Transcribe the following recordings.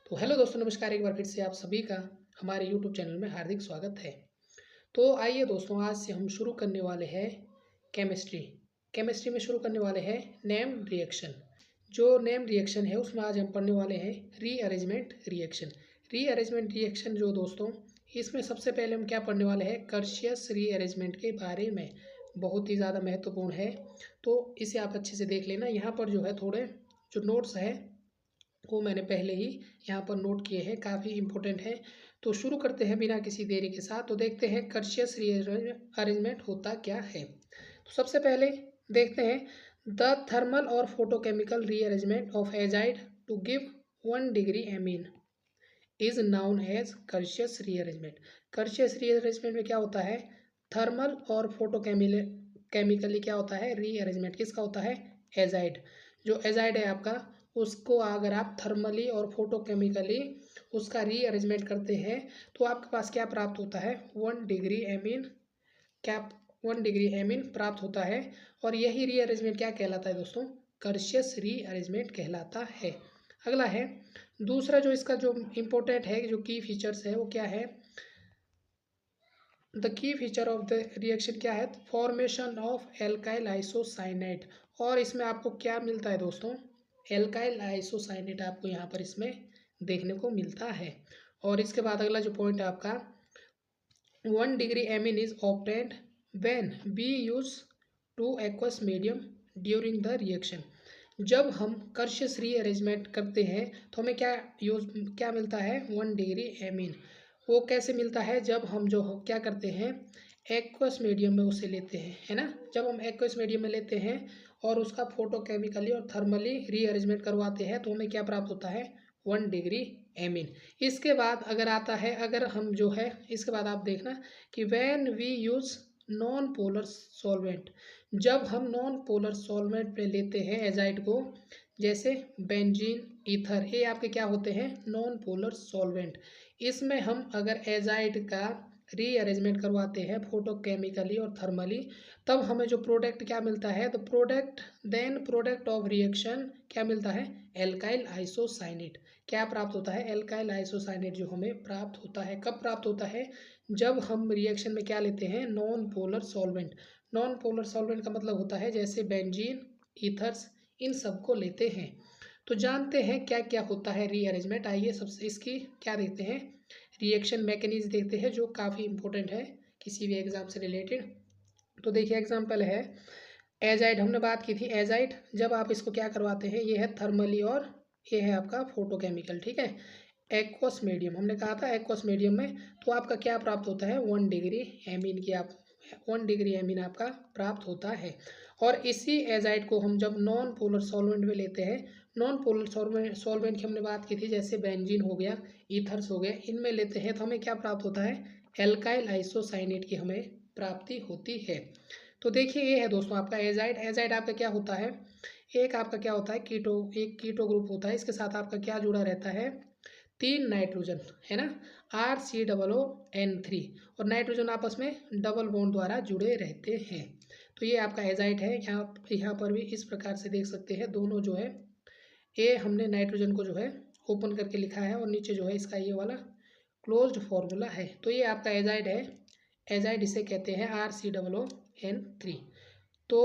तो हेलो दोस्तों, नमस्कार। एक बार फिर से आप सभी का हमारे यूट्यूब चैनल में हार्दिक स्वागत है। तो आइए दोस्तों, आज से हम शुरू करने वाले हैं केमिस्ट्री। केमिस्ट्री में शुरू करने वाले हैं नेम रिएक्शन। जो नेम रिएक्शन है उसमें आज हम पढ़ने वाले हैं रीअरेंजमेंट रिएक्शन। रीअरेंजमेंट रिएक्शन जो दोस्तों, इसमें सबसे पहले हम क्या पढ़ने वाले हैं, कर्शियस रीअरेंजमेंट के बारे में। बहुत ही ज़्यादा महत्वपूर्ण है, तो इसे आप अच्छे से देख लेना। यहाँ पर जो है थोड़े जो नोट्स है वो मैंने पहले ही यहाँ पर नोट किए हैं, काफ़ी इंपॉर्टेंट है। तो शुरू करते हैं बिना किसी देरी के साथ। तो देखते हैं कर्शियस रीअरेंजमेंट होता क्या है। तो सबसे पहले देखते हैं द थर्मल और photochemical rearrangement of azide to give 1 degree amine is known as Curtius rearrangement. Curtius rearrangement में क्या होता है, थर्मल और केमिकली क्या होता है, रीअरेंजमेंट किसका होता है, एजाइड। जो एजाइड है आपका, उसको अगर आप थर्मली और फोटोकेमिकली उसका रीअरेंजमेंट करते हैं तो आपके पास क्या प्राप्त होता है, 1 डिग्री एमीन। क्या 1 डिग्री एमीन प्राप्त होता है। और यही रीअरेंजमेंट क्या कहलाता है दोस्तों, कर्शियस रीअरेंजमेंट कहलाता है। अगला है दूसरा, जो इसका जो इम्पोर्टेंट है, जो की फीचर्स है वो क्या है, the key feature of the reaction क्या है, फॉर्मेशन ऑफ एल्काइल आइसोसाइनेट। और इसमें आपको क्या मिलता है दोस्तों, एल्काइल आइसोसाइनेट आपको यहाँ पर इसमें देखने को मिलता है। और इसके बाद अगला जो पॉइंट है आपका, 1 degree amine is obtained when B use two aqueous medium during the reaction. जब हम कर्शियस रीअरेंजमेंट करते हैं तो हमें क्या मिलता है, 1 डिग्री एमीन। वो कैसे मिलता है, जब हम जो क्या करते हैं, एक्वस मीडियम में उसे लेते हैं, है ना। जब हम एक्वस मीडियम में लेते हैं और उसका फोटोकेमिकली और थर्मली रीअरेंजमेंट करवाते हैं तो हमें क्या प्राप्त होता है, 1 डिग्री एमीन। इसके बाद अगर आता है, अगर हम जो है, इसके बाद आप देखना कि when we use non polar solvent. जब हम नॉन पोलर सॉल्वेंट में लेते हैं एजाइड को, जैसे बेंजीन, ईथर, ये आपके क्या होते हैं, नॉन पोलर सॉल्वेंट। इसमें हम अगर एजाइड का रीअरेंजमेंट करवाते हैं फोटोकेमिकली और थर्मली, तब हमें जो प्रोडक्ट क्या मिलता है, the product then product of reaction क्या मिलता है, एल्काइल आइसोसाइनेट। क्या प्राप्त होता है, एल्काइल आइसोसाइनेट जो हमें प्राप्त होता है। कब प्राप्त होता है, जब हम रिएक्शन में क्या लेते हैं, non polar solvent. Non polar solvent का मतलब होता है जैसे बेंजीन, ईथर्स, इन सब को लेते हैं। तो जानते हैं क्या क्या होता है रीअरेंजमेंट। आइए सबसे इसकी क्या देखते हैं, रिएक्शन मैकेनिज्म देखते हैं, जो काफ़ी इंपॉर्टेंट है किसी भी एग्जाम से रिलेटेड। तो देखिए एग्जाम्पल है, एजाइड हमने बात की थी। एजाइड जब आप इसको क्या करवाते हैं, ये है थर्मली और ये है आपका फोटोकेमिकल, ठीक है। एक्वस मीडियम हमने कहा था, एक्वस मीडियम में तो आपका क्या प्राप्त होता है, 1 डिग्री एमीन की आप 1 डिग्री एमीन आपका प्राप्त होता है। और इसी एजाइड को हम जब नॉन पोलर सॉल्वेंट में लेते हैं, नॉन पोलर सॉल्वेंट की हमने बात की थी, जैसे बेंजीन हो गया, ईथर्स हो गए, इनमें लेते हैं तो हमें क्या प्राप्त होता है, एल्काइल आइसोसाइनेट की हमें प्राप्ति होती है। तो देखिए ये है दोस्तों आपका एजाइड। एजाइड आपका क्या होता है, एक आपका क्या होता है, एक कीटो ग्रुप होता है। इसके साथ आपका क्या जुड़ा रहता है, 3 नाइट्रोजन, है ना, RCOO N3। और नाइट्रोजन आपस में डबल बॉन्ड द्वारा जुड़े रहते हैं। तो ये आपका एजाइड है। यहाँ पर भी इस प्रकार से देख सकते हैं, दोनों जो है, ये हमने नाइट्रोजन को जो है ओपन करके लिखा है और नीचे जो है इसका ये वाला क्लोज्ड फॉर्मूला है। तो ये आपका एजाइड है। एजाइड इसे कहते हैं RCOO N3। तो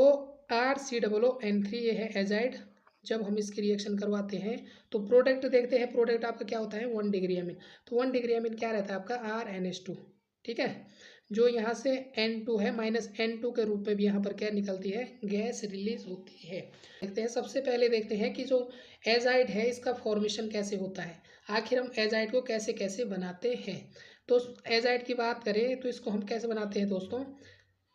RCOO N3 ये है एजाइड। जब हम इसकी रिएक्शन करवाते हैं तो प्रोडक्ट देखते हैं, प्रोडक्ट आपका क्या होता है, 1 डिग्री एमीन। तो 1 डिग्री एमीन क्या रहता है आपका, RNH2, ठीक है। जो यहाँ से N2 है, -N2 के रूप में भी यहाँ पर क्या निकलती है, गैस रिलीज होती है। देखते हैं, सबसे पहले देखते हैं कि जो एजाइड है इसका फॉर्मेशन कैसे होता है, आखिर हम एजाइड को कैसे कैसे बनाते हैं। तो एजाइड की बात करें तो इसको हम कैसे बनाते हैं दोस्तों,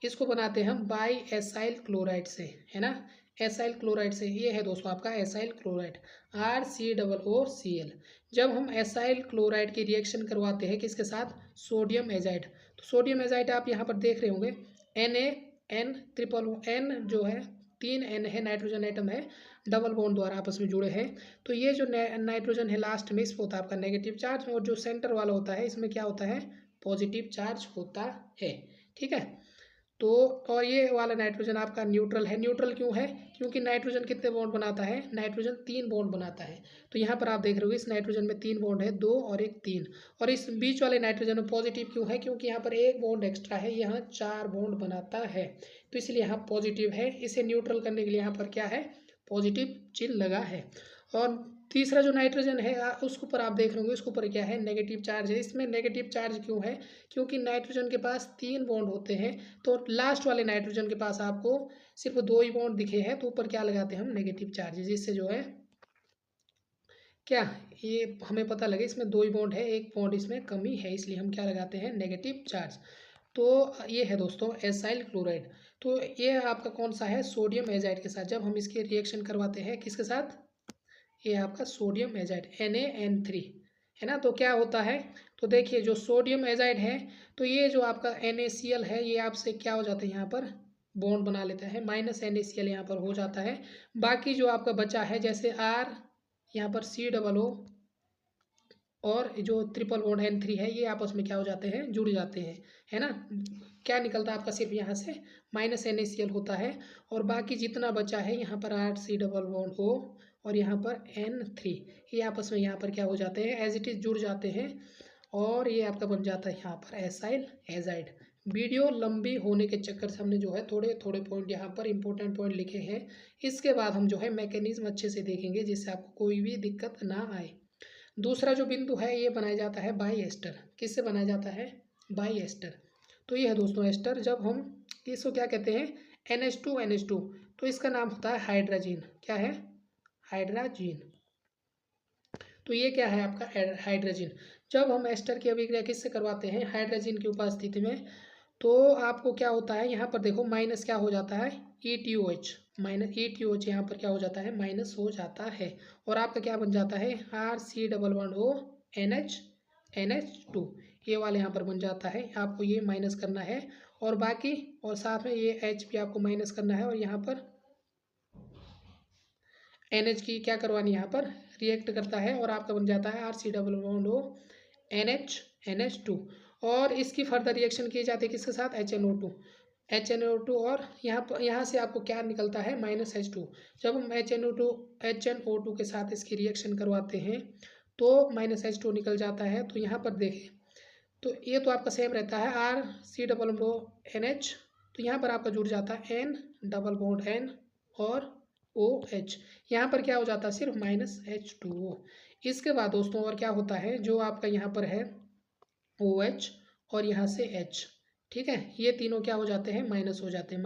इसको बनाते हैं हम बाई एसाइल क्लोराइड से, है ना, एसाइल क्लोराइड से। ये है दोस्तों आपका एसाइल क्लोराइड, RCOOCl। जब हम एसाइल क्लोराइड की रिएक्शन करवाते हैं किसके साथ, सोडियम एजाइड। तो सोडियम एजाइड आप यहाँ पर देख रहे होंगे, NaN, जो है 3 N है, नाइट्रोजन एटम है, डबल बॉन्ड द्वारा आपस में जुड़े हैं। तो ये जो नाइट्रोजन है लास्ट में, इस पर होता है आपका नेगेटिव चार्ज, और जो सेंटर वाला होता है इसमें क्या होता है, पॉजिटिव चार्ज होता है, ठीक है। तो और ये वाला नाइट्रोजन आपका न्यूट्रल है। न्यूट्रल क्यों है? क्योंकि नाइट्रोजन कितने बॉन्ड बनाता है? नाइट्रोजन 3 बॉन्ड बनाता है। तो यहाँ पर आप देख रहे हो इस नाइट्रोजन में 3 बॉन्ड है, 2 और एक 3। और इस बीच वाले नाइट्रोजन में पॉजिटिव क्यों है? क्योंकि यहाँ पर एक बॉन्ड एक्स्ट्रा है, यहाँ 4 बॉन्ड बनाता है, तो इसलिए यहाँ पॉजिटिव है। इसे न्यूट्रल करने के लिए यहाँ पर क्या है? पॉजिटिव चिन्ह लगा है। और तीसरा जो नाइट्रोजन है उसके ऊपर आप देख रहे होंगे, उसके ऊपर क्या है? नेगेटिव चार्ज है। इसमें नेगेटिव चार्ज क्यों है? क्योंकि नाइट्रोजन के पास 3 बॉन्ड होते हैं, तो लास्ट वाले नाइट्रोजन के पास आपको सिर्फ 2 ही बॉन्ड दिखे हैं, तो ऊपर क्या लगाते हैं हम? नेगेटिव चार्ज, जिससे जो है क्या ये हमें पता लगे इसमें 2 ही बॉन्ड है, एक बॉन्ड इसमें कमी है, इसलिए हम क्या लगाते हैं? Negative charge. तो ये है दोस्तों एसाइल क्लोराइड। तो ये आपका कौन सा है? सोडियम एजाइड के साथ। जब हम इसके रिएक्शन करवाते हैं किसके साथ? ये आपका सोडियम एजाइड Na(N3) है ना। तो क्या होता है? तो देखिए जो सोडियम एजाइड है, तो ये जो आपका NaCl है, ये आपसे क्या हो जाता है? यहाँ पर बॉन्ड बना लेता है, माइनस NaCl यहाँ पर हो जाता है। बाकी जो आपका बचा है, जैसे R, यहाँ पर COO और जो ट्रिपल बॉन्ड N3 है, ये आपस में क्या हो जाते हैं? जुड़ जाते हैं, है ना। क्या निकलता है आपका? सिर्फ यहाँ से माइनस NaCl होता है, और बाकी जितना बचा है यहाँ पर RC(O) और यहाँ पर N3, ये आपस में यहाँ पर क्या हो जाते हैं? एज इट इज जुड़ जाते हैं, और ये आपका बन जाता है यहाँ पर एसाइल एजाइड। वीडियो लंबी होने के चक्कर से हमने जो है थोड़े थोड़े पॉइंट यहाँ पर इंपॉर्टेंट पॉइंट लिखे हैं। इसके बाद हम जो है मैकेनिज्म अच्छे से देखेंगे, जिससे आपको कोई भी दिक्कत ना आए। दूसरा जो बिंदु है, ये बनाया जाता है बाई एस्टर। किससे बनाया जाता है? By ester. तो ये है दोस्तों एस्टर। जब हम इसको क्या कहते हैं? NH2 तो इसका नाम होता है हाइड्राजीन। क्या है? हाइड्राजीन। तो ये क्या है आपका? हाइड्रोजन। जब हम एस्टर की अभिक्रिया किससे करवाते हैं? हाइड्रोजन की उपस्थिति में, तो आपको क्या होता है? यहाँ पर देखो माइनस क्या हो जाता है? ETOH, माइनस ETOH यहाँ पर क्या हो जाता है? माइनस हो जाता है, और आपका क्या बन जाता है? RC(O) NH2, ये वाले यहाँ पर बन जाता है। आपको ये माइनस करना है, और बाकी और साथ में ये H भी आपको माइनस करना है, और यहाँ पर NH की क्या करवानी है? यहाँ पर रिएक्ट करता है, और आपका बन जाता है RC(O) NH2। और इसकी फर्दर रिएक्शन की जाती है किसके साथ? HNO2 और यहाँ से आपको क्या निकलता है? -H2। जब हम HNO2 के साथ इसकी रिएक्शन करवाते हैं, तो -H2 निकल जाता है। तो यहाँ पर देखें, तो ये तो आपका सेम रहता है RC(O) NH, तो यहाँ पर आपका जुड़ जाता है N और OH। यहाँ पर क्या हो जाता है? सिर्फ -H2O। इसके बाद दोस्तों और क्या होता है? जो आपका यहाँ पर है OH और यहाँ से H, ठीक है, ये तीनों क्या हो जाते हैं? माइनस हो जाते हैं,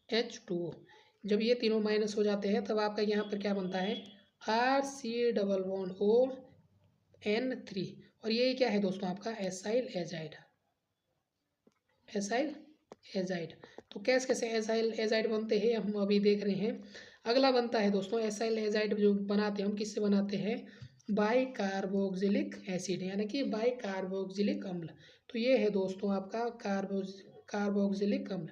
-H2O। जब ये तीनों माइनस हो जाते हैं, तब आपका यहाँ पर क्या बनता है? RC(O) N3, और ये क्या है दोस्तों? आपका एसाइल एजाइड। Acyl azide. तो कैसे कैसे एसाइल एजाइड बनते हैं हम अभी देख रहे हैं। अगला बनता है दोस्तों एसाइल एजाइड, जो बनाते हैं हम किससे बनाते हैं? बाई कार्बोक्सिलिक एसिड, यानी कि बाई कार्बोक्सिलिक अम्ल। तो ये है दोस्तों आपका कार्बोक्सिलिक अम्ल।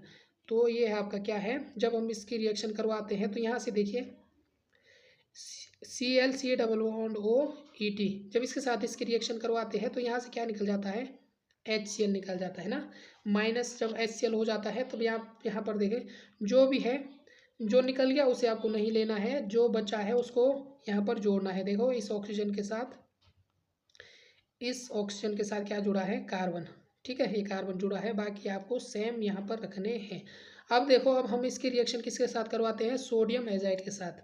तो ये है आपका क्या है? जब हम इसकी रिएक्शन करवाते हैं, तो यहाँ से देखिए ClCOO जब इसके साथ इसकी रिएक्शन करवाते हैं, तो यहाँ से क्या निकल जाता है? HCl निकल जाता है ना। माइनस जब HCl हो जाता है, तब यहाँ पर देखें जो भी है, जो निकल गया उसे आपको नहीं लेना है, जो बचा है उसको यहाँ पर जोड़ना है। देखो इस ऑक्सीजन के साथ क्या जुड़ा है? कार्बन। ठीक है, ये कार्बन जुड़ा है, बाकी आपको सेम यहाँ पर रखने हैं। अब देखो, अब हम इसकी रिएक्शन किसके साथ करवाते हैं? सोडियम एजाइड के साथ।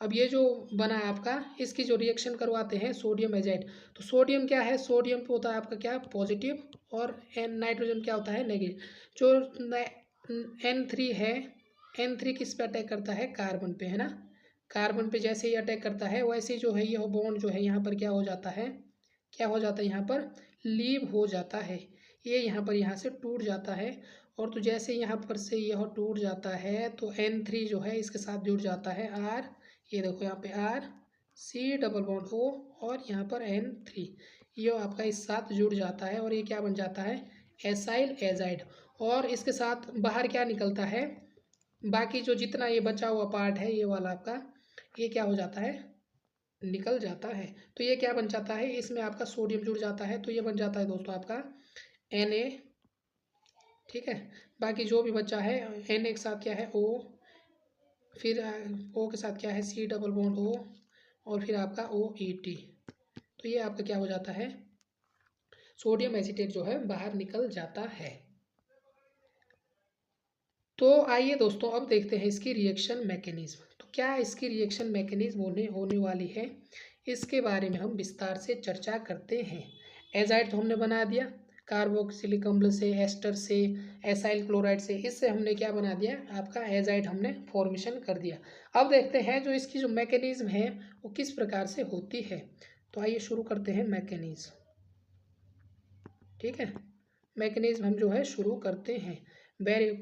अब ये जो बना है आपका, इसकी जो रिएक्शन करवाते हैं सोडियम एजाइड, तो सोडियम क्या है? सोडियम पे होता है आपका क्या? पॉजिटिव, और नाइट्रोजन क्या होता है? नेगेटिव। जो N3 है, N3 किस पे अटैक करता है? कार्बन पे, है ना। कार्बन पे जैसे ही अटैक करता है, वैसे ही जो है ये बॉन्ड जो है यहाँ पर क्या हो जाता है? क्या हो जाता है? यहाँ पर लीव हो जाता है। ये यहाँ से टूट जाता है, और तो जैसे यहाँ पर से यह टूट जाता है, तो N3 जो है इसके साथ जुड़ जाता है R। ये देखो यहाँ पे RC(O) और यहाँ पर N3, ये आपका इस साथ जुड़ जाता है, और ये क्या बन जाता है? Acyl azide. और इसके साथ बाहर क्या निकलता है? बाकी जो जितना ये बचा हुआ पार्ट है, ये वाला आपका, ये क्या हो जाता है? निकल जाता है। तो ये क्या बन जाता है? इसमें आपका सोडियम जुड़ जाता है, तो ये बन जाता है दोस्तों आपका Na ठीक है। बाकी जो भी बचा है N एक साथ क्या है O, फिर O के साथ क्या है C डबल बॉन्ड O, और फिर आपका OET। तो ये आपका क्या हो जाता है, सोडियम एसीटेट जो है बाहर निकल जाता है। तो आइए दोस्तों अब देखते हैं इसकी रिएक्शन मैकेनिज्म। तो क्या इसकी रिएक्शन मैकेनिज्म होने वाली है, इसके बारे में हम विस्तार से चर्चा करते हैं। एजाइड तो हमने बना दिया कार्बोक्सिलिक अम्ल से, एस्टर से, एसाइल क्लोराइड से, इससे हमने क्या बना दिया, आपका एजाइड हमने फॉर्मेशन कर दिया। अब देखते हैं जो इसकी जो मैकेनिज्म है वो किस प्रकार से होती है। तो आइए शुरू करते हैं मैकेनिज्म। ठीक है, मैकेनिज्म हम जो है शुरू करते हैं।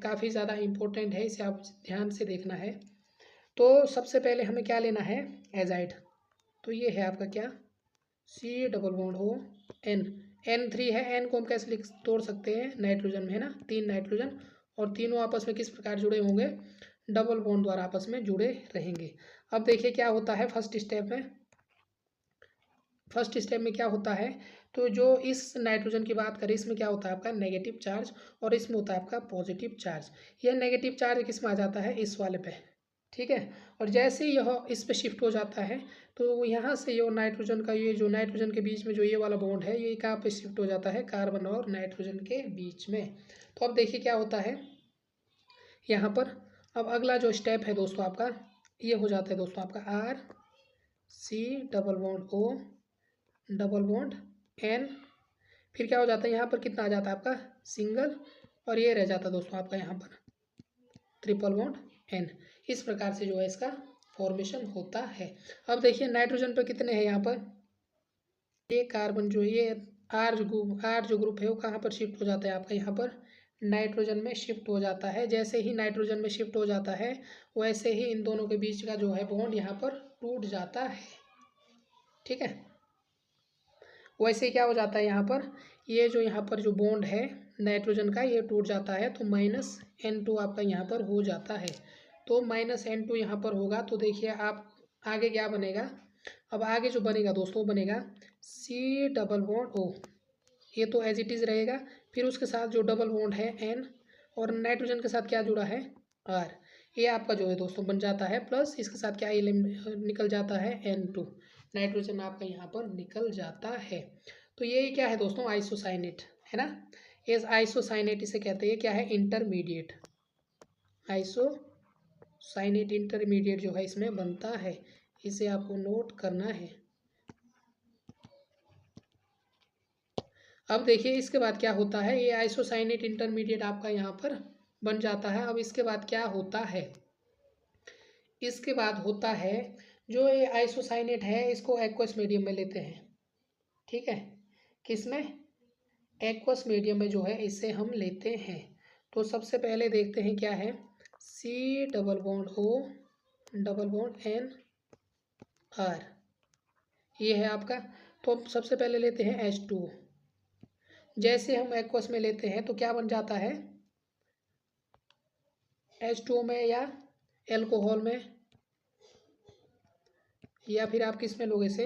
काफ़ी ज़्यादा इम्पोर्टेंट है, इसे आप ध्यान से देखना है। तो सबसे पहले हमें क्या लेना है, एजाइड। तो ये है आपका क्या, C double bond O N, N3 है। N को हम कैसे तोड़ सकते हैं, नाइट्रोजन में है ना, 3 नाइट्रोजन, और तीनों आपस में किस प्रकार जुड़े होंगे, डबल बॉन्ड द्वारा आपस में जुड़े रहेंगे। अब देखिए क्या होता है फर्स्ट स्टेप में क्या होता है, तो जो इस नाइट्रोजन की बात करें, इसमें क्या होता है आपका नेगेटिव चार्ज, और इसमें होता है आपका पॉजिटिव चार्ज। यह नेगेटिव चार्ज किस में आ जाता है, इस वाले पे। ठीक है, और जैसे ही यह इस पे शिफ्ट हो जाता है तो यहाँ से ये नाइट्रोजन का, ये जो नाइट्रोजन के बीच में जो ये वाला बॉन्ड है, ये कहाँ पे शिफ्ट हो जाता है, कार्बन और नाइट्रोजन के बीच में। तो अब देखिए क्या होता है यहाँ पर। अब अगला जो स्टेप है दोस्तों आपका, ये हो जाता है दोस्तों आपका RC double bond O double bond N, फिर क्या हो जाता है यहाँ पर, कितना आ जाता है आपका सिंगल, और ये रह जाता है दोस्तों आपका यहाँ पर ट्रिपल बॉन्ड N। इस प्रकार से जो है इसका फॉर्मेशन होता है। अब देखिए नाइट्रोजन पे कितने हैं यहाँ पर, ये कार्बन जो ये आर जो ग्रुप है वो कहाँ पर शिफ्ट हो जाता है आपका, यहाँ पर नाइट्रोजन में शिफ्ट हो जाता है। जैसे ही नाइट्रोजन में शिफ्ट हो जाता है वैसे ही इन दोनों के बीच का जो है बॉन्ड यहाँ पर टूट जाता है। ठीक है, वैसे ही क्या हो जाता है यहाँ पर, ये जो यहाँ पर जो बॉन्ड है नाइट्रोजन का, ये टूट जाता है, तो -N2 आपका यहाँ पर हो जाता है। तो -N2 यहाँ पर होगा, तो देखिए आप आगे क्या बनेगा। अब आगे जो बनेगा दोस्तों बनेगा C डबल बॉन्ड O, ये तो एज इट इज़ रहेगा। फिर उसके साथ जो डबल बॉन्ड है N, और नाइट्रोजन के साथ क्या जुड़ा है R, ये आपका जो है दोस्तों बन जाता है, प्लस इसके साथ क्या निकल जाता है N2, नाइट्रोजन आपका यहाँ पर निकल जाता है। तो ये क्या है दोस्तों, आइसोसाइनेट है ना, ये आइसोसाइनेट इसे कहते हैं, क्या है, इंटरमीडिएट। आइसोसाइनेट इंटरमीडिएट जो है इसमें बनता है, इसे आपको नोट करना है। अब देखिए इसके बाद क्या होता है, ये आइसोसाइनेट इंटरमीडिएट आपका यहाँ पर बन जाता है। अब इसके बाद क्या होता है, इसके बाद होता है जो ये आइसोसाइनेट है इसको एक्वस मीडियम में लेते हैं। ठीक है, किसमें, एक्वस मीडियम में जो है इसे हम लेते हैं। तो सबसे पहले देखते हैं क्या है, C double bond O double bond N R, ये है आपका। तो हम सबसे पहले लेते हैं H2O। जैसे हम एक्वस में लेते हैं तो क्या बन जाता है, H2O में या एल्कोहल में, या फिर आप किस में लोगे इसे,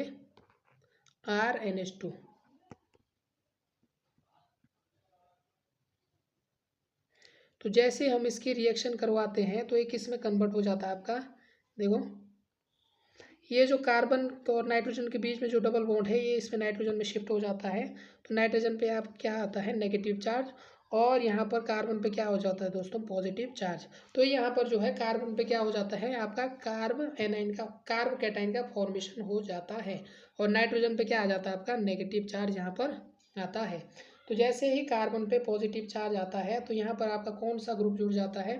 RNH2। तो जैसे हम इसकी रिएक्शन करवाते हैं तो ये किस में कन्वर्ट हो जाता है आपका, देखो ये जो कार्बन और नाइट्रोजन के बीच में जो डबल बॉन्ड है ये इसमें नाइट्रोजन में शिफ्ट हो जाता है। तो नाइट्रोजन पे आप क्या आता है, नेगेटिव चार्ज, और यहाँ पर कार्बन पे क्या हो जाता है दोस्तों, पॉजिटिव चार्ज। तो यहाँ पर जो है कार्बन पे क्या हो जाता है आपका कार्ब कैटाइन का फॉर्मेशन हो जाता है, और नाइट्रोजन पे क्या आ जाता है आपका नेगेटिव चार्ज यहाँ पर आता है। तो जैसे ही कार्बन पे पॉजिटिव चार्ज आता है तो यहाँ पर आपका कौन सा ग्रुप जुड़ जाता है,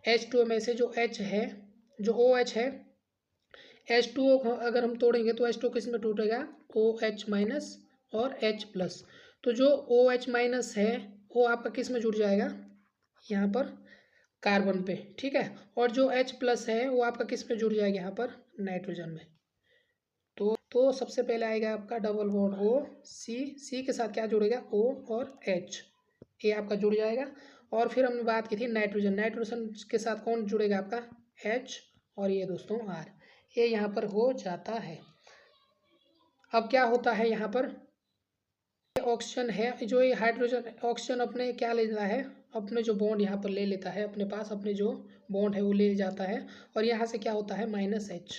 H2O में से जो H है, जो OH है, H2O अगर हम तोड़ेंगे तो H2O किस में टूटेगा, OH माइनस और H प्लस। तो जो OH माइनस है वो आपका किस में जुड़ जाएगा, यहाँ पर कार्बन पे। ठीक है, और जो H प्लस है वो आपका किस में जुड़ जाएगा, यहाँ पर नाइट्रोजन में। तो सबसे पहले आएगा आपका डबल बॉन्ड O, C के साथ क्या जुड़ेगा, O और H, ये आपका जुड़ जाएगा। और फिर हमने बात की थी नाइट्रोजन के साथ कौन जुड़ेगा आपका, H, और ये दोस्तों R, ये यहाँ पर हो जाता है। अब क्या होता है यहाँ पर, ऑक्सीजन है, जो ये हाइड्रोजन ऑक्सीजन अपने क्या ले रहा है, अपने जो बॉन्ड यहाँ पर ले लेता है, अपने पास अपने जो बॉन्ड है वो ले जाता है, और यहाँ से क्या होता है -H,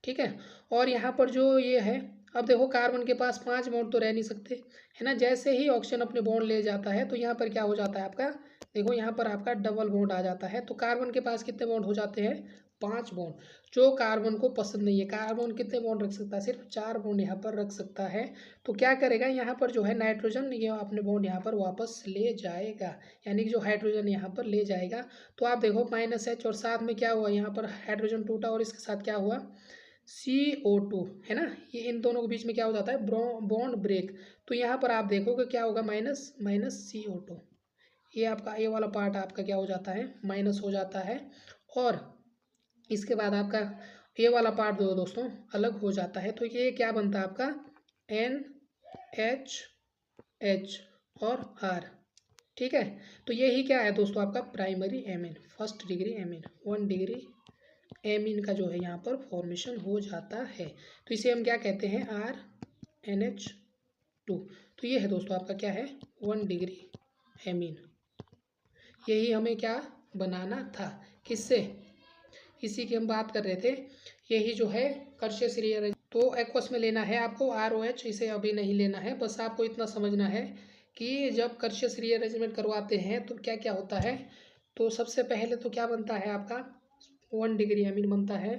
ठीक है। और यहाँ पर जो ये है, अब देखो कार्बन के पास 5 बॉन्ड तो रह नहीं सकते, है ना। जैसे ही ऑक्सीजन अपने बॉन्ड ले जाता है तो यहाँ पर क्या हो जाता है आपका, देखो यहाँ पर आपका डबल बॉन्ड आ जाता है। तो कार्बन के पास कितने बॉन्ड हो जाते हैं, 5 बॉन्ड, जो कार्बन को पसंद नहीं है। कार्बन कितने बॉन्ड रख सकता है, सिर्फ 4 बॉन्ड यहाँ पर रख सकता है। तो क्या करेगा यहाँ पर जो है नाइट्रोजन, ये अपने बॉन्ड यहाँ पर वापस ले जाएगा, यानी कि जो हाइड्रोजन यहाँ पर ले जाएगा। तो आप देखो -H, और साथ में क्या हुआ, यहाँ पर हाइड्रोजन टूटा और इसके साथ क्या हुआ, CO2, है ना। ये इन दोनों के बीच में क्या हो जाता है, बॉन्ड ब्रेक। तो यहाँ पर आप देखोगे क्या होगा, -CO2, ये आपका ये वाला पार्ट आपका क्या हो जाता है, माइनस हो जाता है। और इसके बाद आपका ये वाला पार्ट दो दोस्तों अलग हो जाता है। तो ये क्या बनता है आपका NH और R, ठीक है। तो यही क्या है दोस्तों आपका primary amine, first degree amine, 1 degree amine का जो है यहाँ पर फॉर्मेशन हो जाता है। तो इसे हम क्या कहते हैं, RNH2। तो ये है दोस्तों आपका क्या है, 1 डिग्री एमीन। यही हमें क्या बनाना था, किससे, इसी की हम बात कर रहे थे। यही जो है कर्शियस रीअरेंजमेंट, तो एक्वस में लेना है आपको ROH, इसे अभी नहीं लेना है। बस आपको इतना समझना है कि जब कर्शियस रीअरेंजमेंट करवाते हैं तो क्या क्या होता है। तो सबसे पहले तो क्या बनता है आपका, 1 डिग्री एमीन बनता है।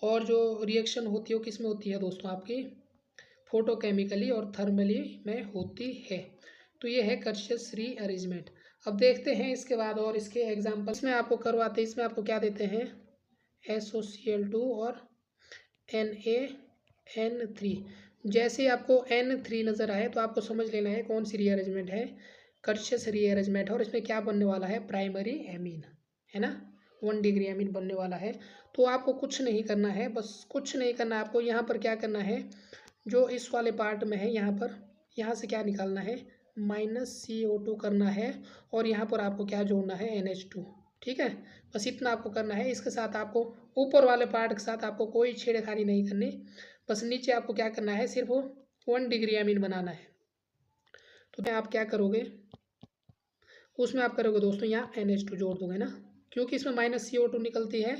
और जो रिएक्शन होती है वो किस में होती है दोस्तों, आपकी फोटोकेमिकली और थर्मली में होती है। तो ये है कर्शियस रीअरेंजमेंट। अब देखते हैं इसके बाद और इसके एग्जाम्पल्स में आपको करवाते हैं। इसमें आपको क्या देते हैं, SOCl2 और NaN3। जैसे आपको N3 नज़र आए तो आपको समझ लेना है कौन सी रीअरेंजमेंट है, कर्शियस रीअरेंजमेंट है। और इसमें क्या बनने वाला है, प्राइमरी एमीन, है ना, 1 डिग्री एमीन बनने वाला है। तो आपको कुछ नहीं करना है, बस कुछ नहीं करना, आपको यहाँ पर क्या करना है, जो इस वाले पार्ट में है यहाँ पर, यहाँ से क्या निकालना है, -CO2 करना है। और यहाँ पर आपको क्या जोड़ना है, NH2, ठीक है। बस इतना आपको करना है। इसके साथ आपको ऊपर वाले पार्ट के साथ आपको कोई छेड़खानी नहीं करनी, बस नीचे आपको क्या करना है, सिर्फ 1 डिग्री एमीन बनाना है। तो आप क्या करोगे, उसमें आप करोगे दोस्तों यहाँ NH2 जोड़ दोगे ना, क्योंकि इसमें -CO2 निकलती है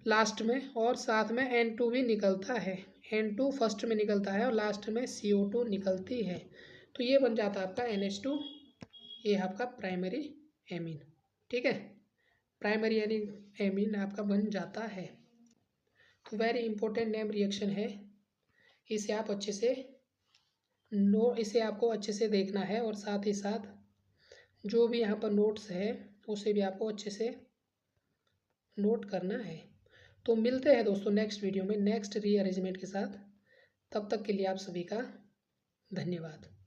लास्ट में, और साथ में N2 भी निकलता है। N2 फर्स्ट में निकलता है और लास्ट में CO2 निकलती है। तो ये बन जाता है आपका NH2, ये आपका प्राइमरी एमीन, ठीक है। प्राइमरी एमीन आपका बन जाता है। तो वेरी इंपॉर्टेंट नेम रिएक्शन है, इसे आप अच्छे से इसे आपको अच्छे से देखना है, और साथ ही साथ जो भी यहाँ पर नोट्स है उसे भी आपको अच्छे से नोट करना है। तो मिलते हैं दोस्तों नेक्स्ट वीडियो में नेक्स्ट रीअरेंजमेंट के साथ। तब तक के लिए आप सभी का धन्यवाद।